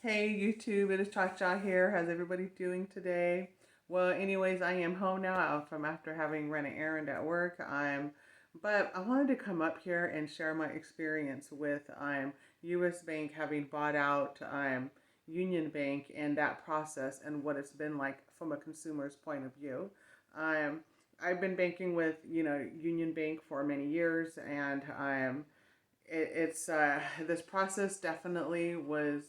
Hey YouTube, it is ChaCha'z here. How's everybody doing today? Well, anyways, I am home now from after having run an errand at work. But I wanted to come up here and share my experience with U.S. Bank having bought out Union Bank and that process and what it's been like from a consumer's point of view. Um, I've been banking with Union Bank for many years, and it's this process definitely was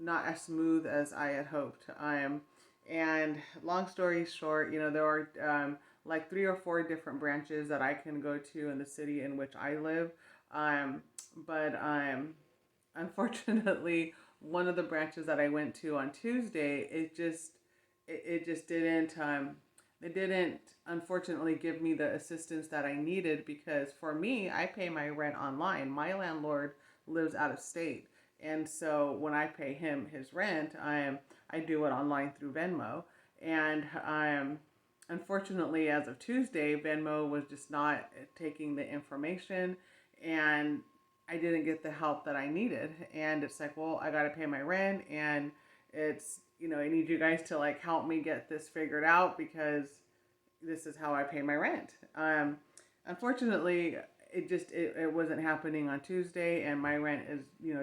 not as smooth as I had hoped. And long story short, there are like 3 or 4 different branches that I can go to in the city in which I live. Um, but unfortunately, one of the branches that I went to on Tuesday, it just didn't they didn't unfortunately give me the assistance that I needed, because for me, I pay my rent online. My landlord lives out of state. And so when I pay him his rent, I do it online through Venmo. And unfortunately, as of Tuesday, Venmo was just not taking the information, and I didn't get the help that I needed. And it's like, well, I got to pay my rent, and it's, I need you guys to like help me get this figured out, because this is how I pay my rent. Unfortunately, it wasn't happening on Tuesday, and my rent is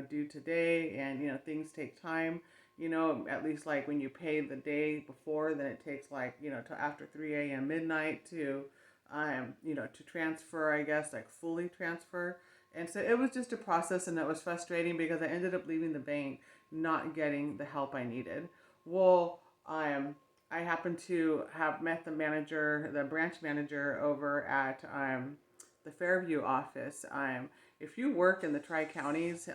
due today, and things take time. At least like when you pay the day before, then it takes like till after 3 a.m. midnight to transfer, I guess, like fully transfer. And so it was just a process, and it was frustrating because I ended up leaving the bank not getting the help I needed. Well, I happened to have met the branch manager over at the Fairview office. If you work in the Tri-Counties,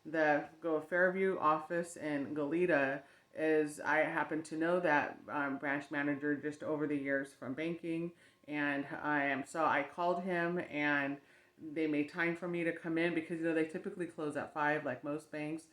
the Fairview office in Goleta I happen to know that branch manager just over the years from banking. And so I called him, and they made time for me to come in, because they typically close at 5 like most banks.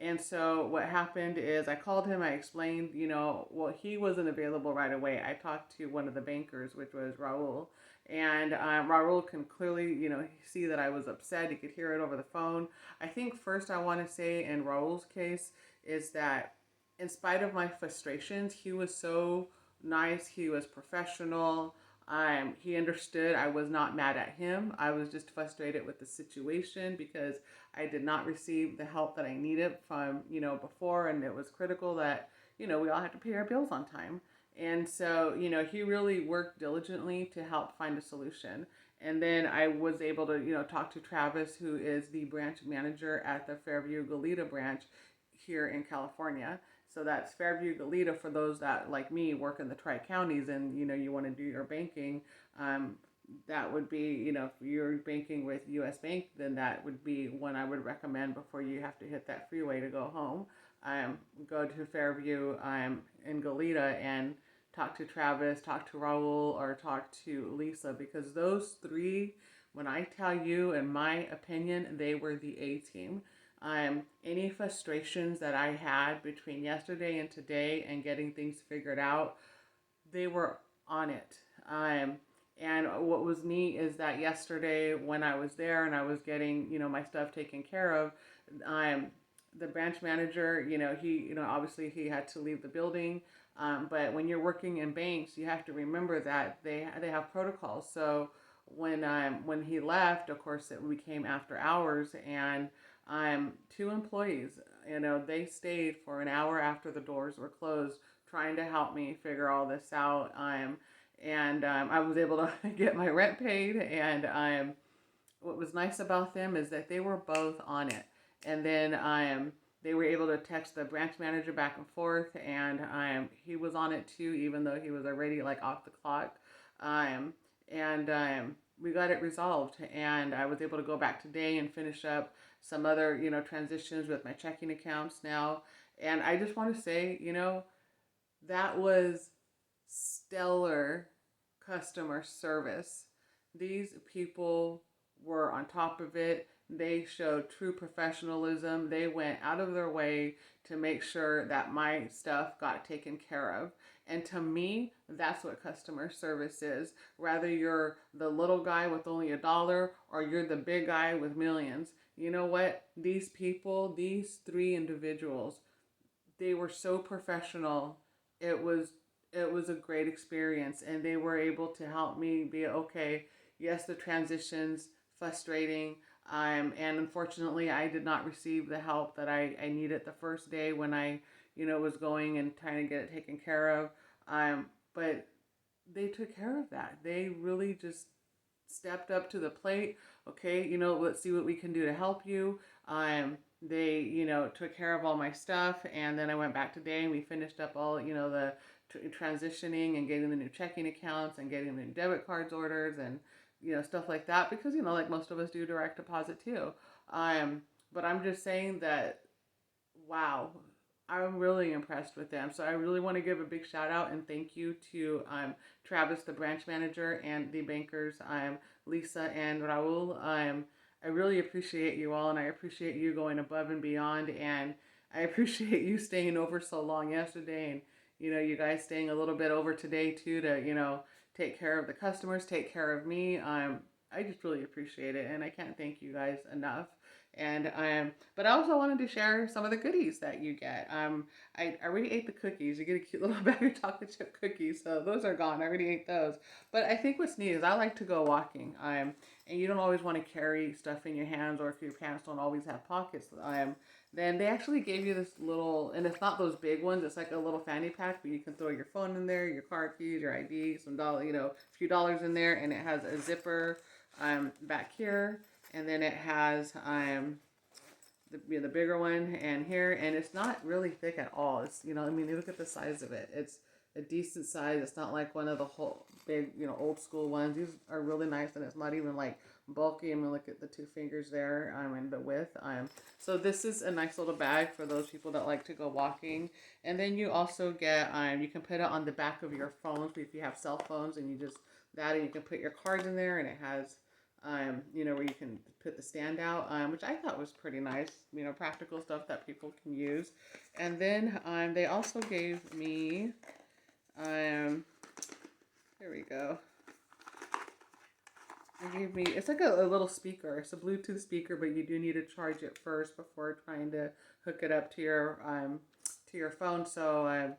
And so what happened is I called him, I explained, well, he wasn't available right away. I talked to one of the bankers, which was Raul. And Raul can clearly, see that I was upset. He could hear it over the phone. I think first I want to say in Raul's case is that in spite of my frustrations, he was so nice. He was professional. He understood. I was not mad at him. I was just frustrated with the situation, because I did not receive the help that I needed from, before. And it was critical that, we all had to pay our bills on time. And so, he really worked diligently to help find a solution. And then I was able to, talk to Travis, who is the branch manager at the Fairview Goleta branch here in California. So that's Fairview Goleta for those that, like me, work in the Tri-Counties, and, you want to do your banking. That would be, if you're banking with U.S. Bank, then that would be one I would recommend before you have to hit that freeway to go home. Go to Fairview in Goleta and talk to Travis, talk to Raul, or talk to Lisa, because those three, when I tell you, in my opinion, they were the A team. Any frustrations that I had between yesterday and today and getting things figured out, they were on it. And what was neat is that yesterday when I was there and I was getting, my stuff taken care of, the branch manager, obviously he had to leave the building. But when you're working in banks, you have to remember that they have protocols. So when he left, of course, it became after hours, and 2 employees, they stayed for an hour after the doors were closed, trying to help me figure all this out. And I was able to get my rent paid. And what was nice about them is that they were both on it. And then they were able to text the branch manager back and forth, and he was on it too, even though he was already like off the clock. And we got it resolved, and I was able to go back today and finish up some other transitions with my checking accounts now. And I just want to say, that was stellar customer service. These people were on top of it. They showed true professionalism. They went out of their way to make sure that my stuff got taken care of. And to me, that's what customer service is. Whether you're the little guy with only $1 or you're the big guy with millions, you know what? These people, these three individuals, they were so professional. It was it was a great experience, and they were able to help me be okay. Yes, the transitions frustrating. And unfortunately, I did not receive the help that I needed the first day when I, was going and trying to get it taken care of. But they took care of that. They really just stepped up to the plate. Okay, let's see what we can do to help you. They, took care of all my stuff, and then I went back today and we finished up all, the transitioning and getting the new checking accounts and getting the new debit cards orders and, stuff like that because, like most of us do direct deposit too. But I'm just saying that, wow, I'm really impressed with them. So I really want to give a big shout out and thank you to Travis, the branch manager, and the bankers, Lisa and Raul. I really appreciate you all, and I appreciate you going above and beyond, and I appreciate you staying over so long yesterday, and you guys staying a little bit over today too to take care of the customers, take care of me. I just really appreciate it, and I can't thank you guys enough. And but I also wanted to share some of the goodies that you get. I already ate the cookies. You get a cute little bag of chocolate chip cookies, so those are gone. I already ate those. But I think what's neat is I like to go walking. And you don't always want to carry stuff in your hands, or if your pants don't always have pockets. Then they actually gave you this little, and it's not those big ones. It's like a little fanny pack, but you can throw your phone in there, your car keys, your ID, some dollar, a few dollars in there, and it has a zipper back here, and then it has the bigger one and here, and it's not really thick at all. It's you look at the size of it. It's a decent size. It's not like one of the whole big old school ones. These are really nice, and it's not even like bulky. I mean, look at the two fingers there. And the width. So this is a nice little bag for those people that like to go walking. And then you also get you can put it on the back of your phones if you have cell phones, and and you can put your cards in there, and it has where you can put the stand out, which I thought was pretty nice, practical stuff that people can use. And then they also gave me, here we go. They gave me, it's like a little speaker. It's a Bluetooth speaker, but you do need to charge it first before trying to hook it up to your phone. So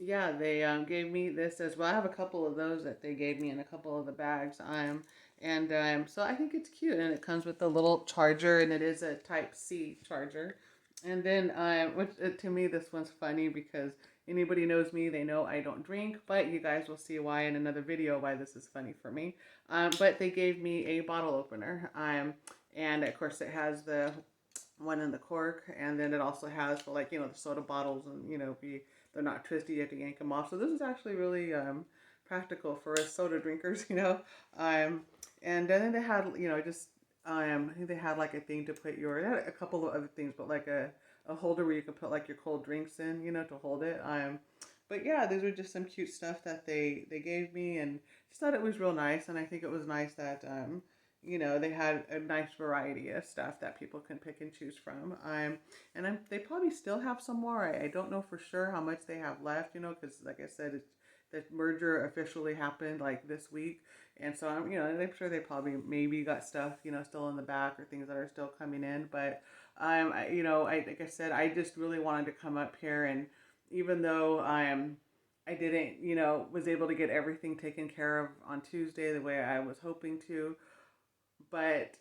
yeah, they gave me this as well. I have a couple of those that they gave me in a couple of the bags. So I think it's cute, and it comes with a little charger, and it is a Type C charger. And then, which to me, this one's funny because anybody knows me, they know I don't drink, but you guys will see why in another video why this is funny for me. But they gave me a bottle opener, and of course it has the one in the cork, and then it also has for the soda bottles, and they're not twisty, you have to yank them off. So this is actually really practical for us soda drinkers, and then they had, I think they had like a thing to put they had a couple of other things, but like a holder where you could put like your cold drinks in, to hold it. But yeah, these were just some cute stuff that they gave me, and just thought it was real nice. And I think it was nice that, they had a nice variety of stuff that people can pick and choose from. They probably still have some more. I don't know for sure how much they have left, because like I said, the merger officially happened like this week. And so I'm sure they probably maybe got stuff, still in the back, or things that are still coming in. But, like I said, I just really wanted to come up here, and even though I didn't, was able to get everything taken care of on Tuesday the way I was hoping to, but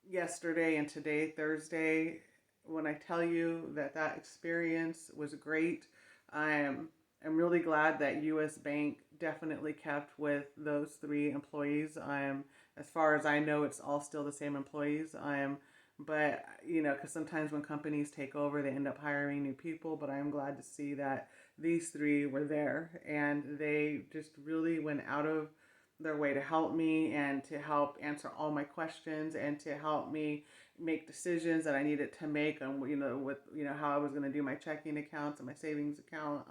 yesterday and today, Thursday, when I tell you that experience was great, I'm really glad that U.S. Bank definitely kept with those three employees. As far as I know, it's all still the same employees. But because sometimes when companies take over, they end up hiring new people. But I'm glad to see that these three were there, and they just really went out of their way to help me and to help answer all my questions and to help me make decisions that I needed to make on how I was going to do my checking accounts and my savings account.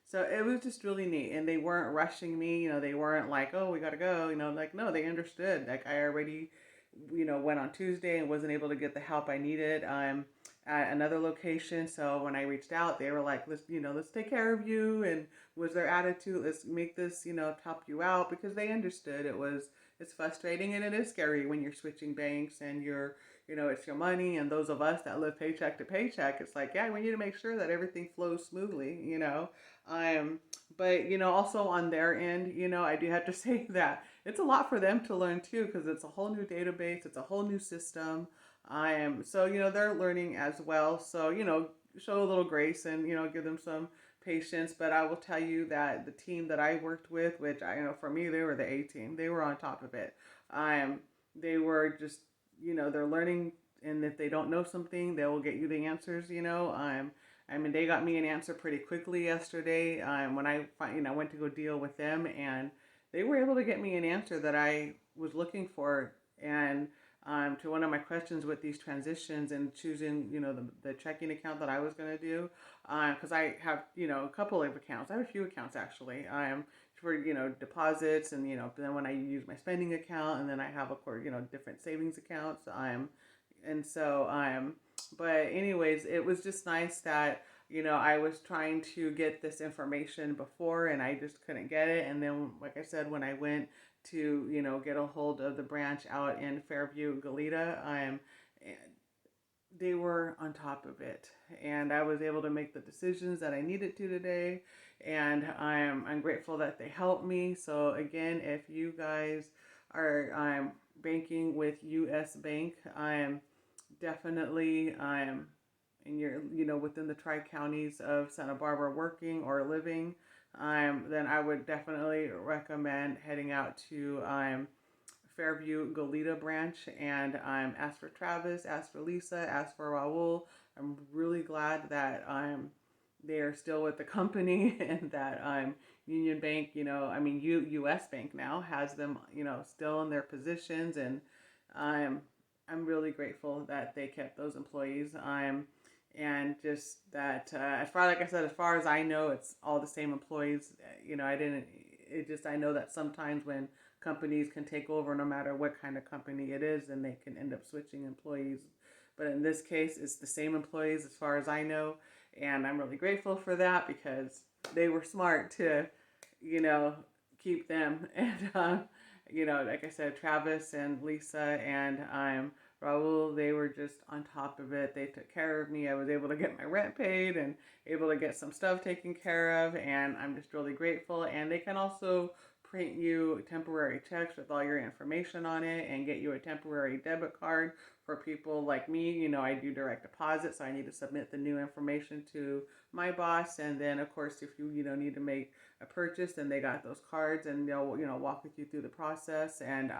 So it was just really neat, and they weren't rushing me. They weren't like, oh, we gotta go. No, they understood. Like I already, went on Tuesday and wasn't able to get the help I needed. At another location. So when I reached out, they were like, let's take care of you. And was their attitude, let's make this, help you out, because they understood it's frustrating and it is scary when you're switching banks and you're, it's your money. And those of us that live paycheck to paycheck, it's like, yeah, we need to make sure that everything flows smoothly. Um, but, also on their end, I do have to say that it's a lot for them to learn too, because it's a whole new database, it's a whole new system. So, they're learning as well. So, show a little grace and, give them some patience. But I will tell you that the team that I worked with, which for me, they were the A team, they were on top of it. They were just, they're learning. And if they don't know something, they will get you the answers. I mean, they got me an answer pretty quickly yesterday when I went to go deal with them, and they were able to get me an answer that I was looking for. And to one of my questions with these transitions and choosing, the checking account that I was going to do, because I have, a couple of accounts. I have a few accounts actually. For deposits, and then when I use my spending account, and then I have, of course, different savings accounts. And so but anyways, it was just nice that I was trying to get this information before, and I just couldn't get it. And then, like I said, when I went to get a hold of the branch out in Fairview, Goleta, they were on top of it, and I was able to make the decisions that I needed to today. And I'm grateful that they helped me. So again, if you guys are banking with US Bank, I'm definitely and you're within the tri-counties of Santa Barbara working or living, then I would definitely recommend heading out to Fairview Goleta branch, and ask for Travis, ask for Lisa, ask for Raul. I'm really glad that they are still with the company, and that Union Bank, US Bank now has them, still in their positions. And I'm really grateful that they kept those employees. And just that, like I said, as far as I know, it's all the same employees. I know that sometimes when companies can take over, no matter what kind of company it is, and they can end up switching employees. But in this case, it's the same employees as far as I know. And I'm really grateful for that, because they were smart to, keep them. And, like I said, Travis and Lisa and Raul, they were just on top of it. They took care of me. I was able to get my rent paid and able to get some stuff taken care of. And I'm just really grateful. And they can also print you temporary checks with all your information on it, and get you a temporary debit card for people like me. I do direct deposit, so I need to submit the new information to my boss. And then, of course, if you need to make a purchase, then they got those cards, and they'll walk with you through the process. And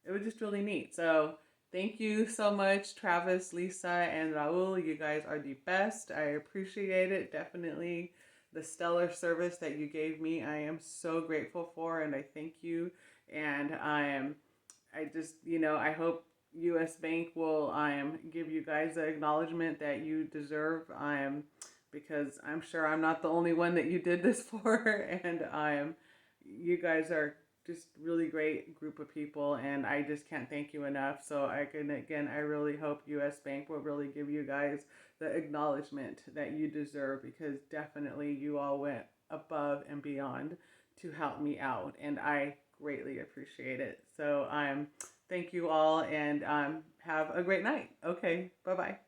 it was just really neat. So thank you so much, Travis, Lisa, and Raul. You guys are the best. I appreciate it. Definitely the stellar service that you gave me. I am so grateful for, and I thank you. And I just, I hope US Bank will give you guys the acknowledgement that you deserve. Because I'm sure I'm not the only one that you did this for. And you guys are just really great group of people, and I just can't thank you enough. So I really hope US Bank will really give you guys the acknowledgement that you deserve, because definitely you all went above and beyond to help me out, and I greatly appreciate it. So thank you all, and have a great night. Okay, bye-bye.